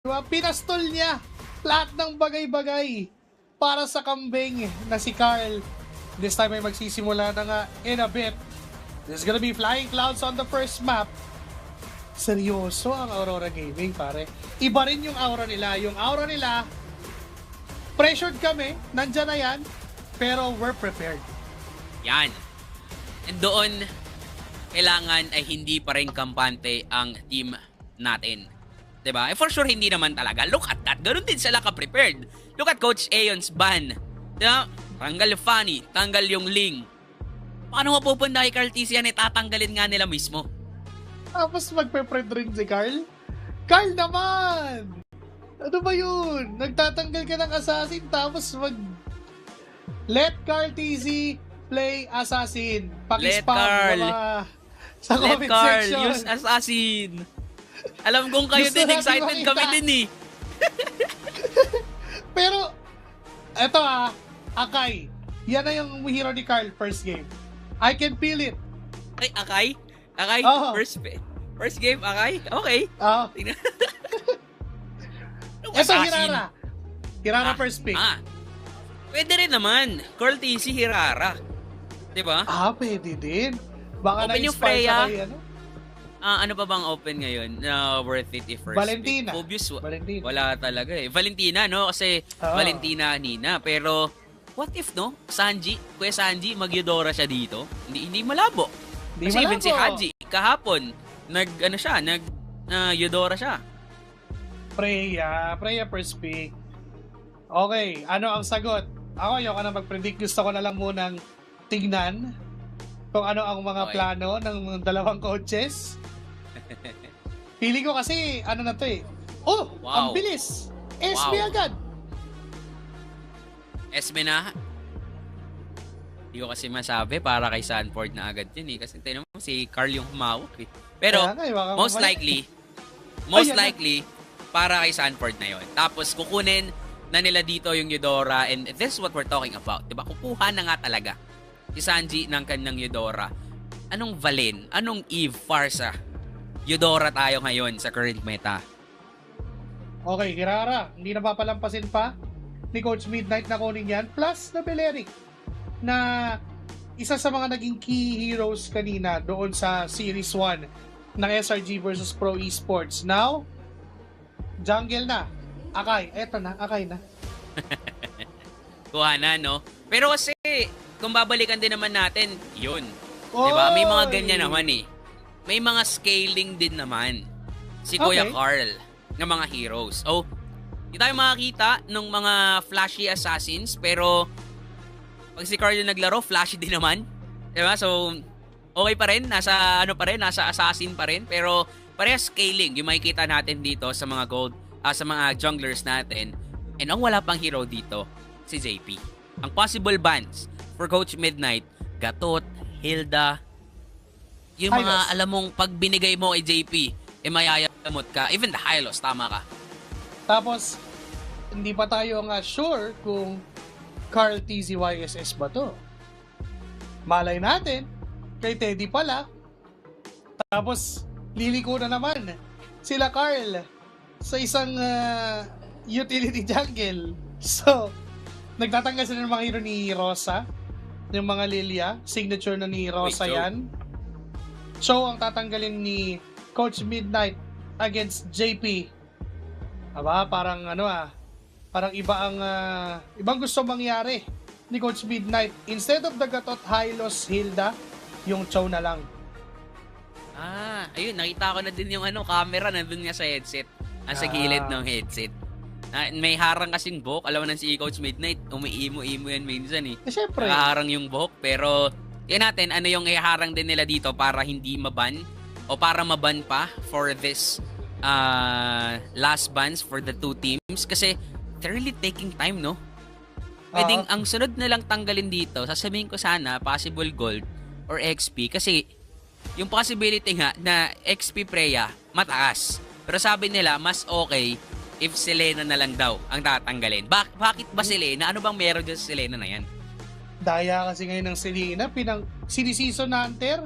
Diba? Pinastol niya lahat ng bagay-bagay para sa kambing na si Carl. This time ay magsisimula na nga in a bit. There's gonna be flying clouds on the first map. Seryoso ang Aurora Gaming, pare. Iba rin yung aura nila. Yung aura nila, pressured kami, nandyan na yan, pero we're prepared. Yan. And doon, kailangan ay hindi pa rin kampante ang team natin. Diba? For sure, hindi naman talaga. Look at that. Ganun din sila ka-prepared. Look at Coach Aeon's ban. Diba? Tanggal Fanny, tanggal yung Ling. Paano mapupunta kay Carl TC yan? Tatanggalin nga nila mismo. Tapos magpe-pred rin si Carl? Carl naman! Ano ba yun? Nagtatanggal ka ng assassin tapos let Carl TC play assassin. Let Paki-spam Carl. Sa Let comment Carl section. use assassin. Alam kong kayo Gusto din, natin excited makita. kami din eh. Pero, eto Akai. Yan na yung hero ni Carl first game. I can feel it. Ay, Akay? Akay? Oo. First game, Akay? Okay. Tingnan. Yung Eto, assassin. Hirara. Hirara first pick. Pwede rin naman. Carl TC, Hirara. Diba? Pwede din. Baka Open yung na-inspire Freya. sa kay, Ano pa bang open ngayon na worth it if first Valentina. pick? Obvious, Valentina. wala talaga eh. Valentina, no? Kasi Valentina, Nina. Pero, what if, no? Kuya Sanji, mag-Eudora siya dito? Hindi malabo. Di Kasi malabo. even si Haji, kahapon, Eudora siya. Freya first pick. Okay, ano ang sagot? Ako, ayoko na mag-predict. Gusto ko na lang munang tignan kung ano ang mga plano ng dalawang coaches. Pili ko kasi, ano na to eh. Ang bilis! SB agad! SB na? Hindi ko kasi masabi para kay Sanford na agad yun eh. Kasi tignan mo, si Carl yung humawak eh. Pero, most likely, para kay Sanford na yon. Tapos, kukunin na nila dito yung Eudora and this is what we're talking about. Diba? Kukuha na nga talaga si Sanji ng kanyang Eudora. Anong Valen? Anong Eve? Farsa? Eudora tayo ngayon sa current meta. Okay, Hirara. Hindi na papalampasin pa ni Coach Midnight na kunin yan. Plus na Beleric na isa sa mga naging key heroes kanina doon sa Series 1 ng SRG versus Pro Esports. Now, jungle na. Akai. Eto na. Akai na. Kuha na, no? Pero kasi, kung babalikan din naman natin, yun. Diba? May mga ganyan naman eh. May mga scaling din naman si Kuya Carl ng mga heroes. Oh, hindi tayo makakita ng mga flashy assassins, pero pag si Carl yung naglaro, flashy din naman. Diba? So, okay pa rin. Nasa assassin pa rin. Pero, parehas scaling. Yung makikita natin dito sa mga gold, sa mga junglers natin. And ang wala pang hero dito, si JP. Ang possible bans for Coach Midnight, Gatot, Hilda, yung mga alam mong pag binigay mo kay JP, mayayamot ka. Even the Hylos, tama ka. Tapos, hindi pa tayo nga sure kung Carl TZYSS ba to. Malay natin, kay Teddy pala. Tapos, liliko na naman sila Carl sa isang utility jungle. So, nagtatanggal sila ng mga hero ni Rosa, ng mga Lilia. Signature na ni Rosa yan. So, ang tatanggalin ni Coach Midnight against JP. Aba, parang parang ibang gusto mangyari ni Coach Midnight. Instead of the Gatot, Hylos, Hilda, yung Chow na lang. Ayun, nakita ko na din yung camera nandun nga sa headset. Sa gilid ng headset. May harang kasing buhok. Alam mo na si Coach Midnight, umiimo-imo yan minsan eh. Siyempre. Nakaharang yung buhok, pero tingnan natin ano yung iharang din nila dito para hindi maban o para maban pa for this last bans for the two teams kasi they're really taking time, no? Pwedeng ang sunod na lang tanggalin dito, sasabihin ko sana possible gold or XP kasi yung possibility nga na XP Freya mataas. Pero sabi nila mas okay if Selena na lang daw ang tatanggalin. Bakit ba Selena? Ano bang meron dyan sa Selena na yan? Daya kasi ngayon ng Selena, sinisiso Hunter,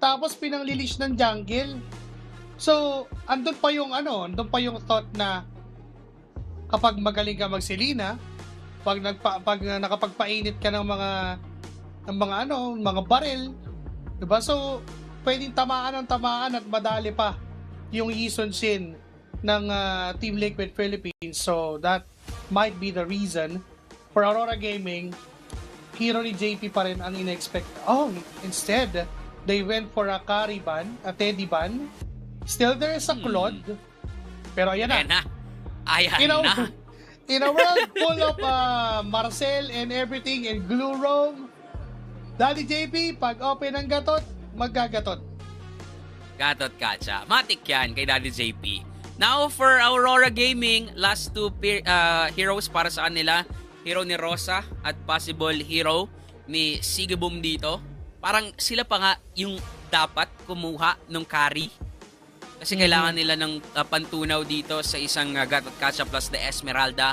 tapos pinanglilish ng jungle. So, andun pa yung thought na kapag magaling ka magsilina, pag nakapagpainit ka ng mga baril, 'di ba? So, pwedeng tamaan at madali pa yung Yison Shin ng Team Liquid Philippines. So, that might be the reason for Aurora Gaming, hero ni JP pa rin ang in-expect. Oh, instead, they went for a Kari ban, a Teddy ban. Still there is a Claude. Pero ayan na. Ayan na. In a world full of Marcel and everything and Glue Roam, Daddy JP, pag open ang gatot, maggagatot. Gatot Kacha. Matik yan kay Daddy JP. Now for Aurora Gaming, last two heroes para sa kanila. Hero ni Rosa at possible hero ni Sigibum dito. Parang sila pa nga yung dapat kumuha ng carry. Kasi kailangan nila ng pantunaw dito sa isang Gatot Kacha plus the Esmeralda.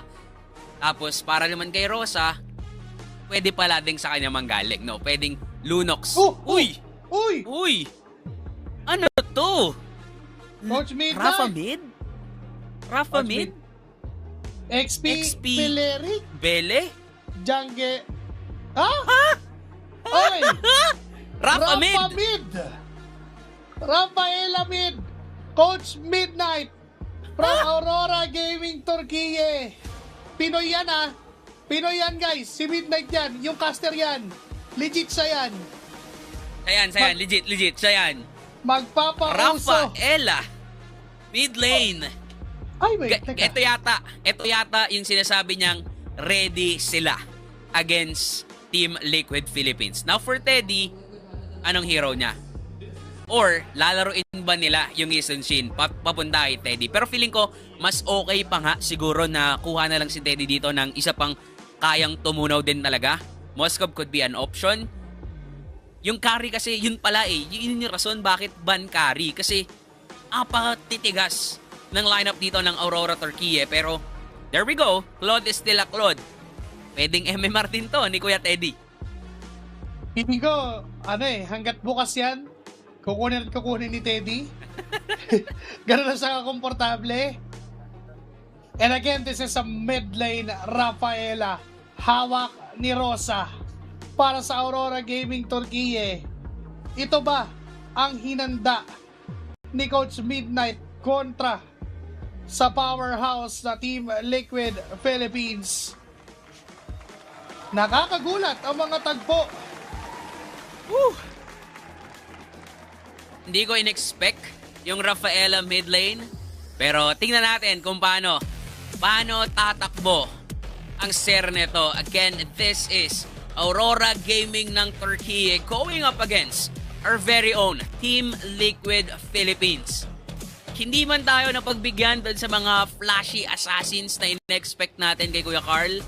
Tapos para naman kay Rosa, pwede pala din sa kanya manggaling, no? Pwedeng Lunox. Uy! Ano to? Coach Mid Rafa Mid? Rafa Coach Mid? XP Peleric? Bele? Jangge? Oy! Rafa Mid! Rafaela Mid! Coach Midnight from Aurora Gaming Turkiye. Pinoy yan Pinoy yan guys. Si Midnight yan. Yung caster yan. Legit siya yan. Sayan. Legit. Sayan. Magpapauso. Rafaela. Mid lane. Ay, wait. Teka. Ito yata yung sinasabi niyang ready sila against Team Liquid Philippines. Now for Teddy, anong hero niya? Or lalaruin ba nila yung Yison Shin papunta kay Teddy? Pero feeling ko, mas okay pa nga siguro na kuha na lang si Teddy dito ng isa pang kayang tumunaw din talaga. Moskov could be an option. Yung carry kasi, yun pala yun yung rason bakit ban carry. Kasi, apatitigas ng lineup dito ng Aurora Turkiye. Pero, there we go. Claude is still a Claude. Pwedeng MMR din to ni Kuya Teddy. Hindi ko, hanggat bukas yan, kukunin ni Teddy. Ganun na siya komportable. And again, this is a mid lane Rafaela. Hawak ni Rosa para sa Aurora Gaming Turkiye. Ito ba ang hinanda ni Coach Midnight kontra sa powerhouse na Team Liquid Philippines? Nakakagulat ang mga tagpo. Hindi ko in-expect yung Rafaela mid lane. Pero tingnan natin kung paano tatakbo ang ser nito. Again, this is Aurora Gaming ng Turkey going up against our very own Team Liquid Philippines. Hindi man tayo napagbigyan dun sa mga flashy assassins na in-expect natin kay Kuya Carl.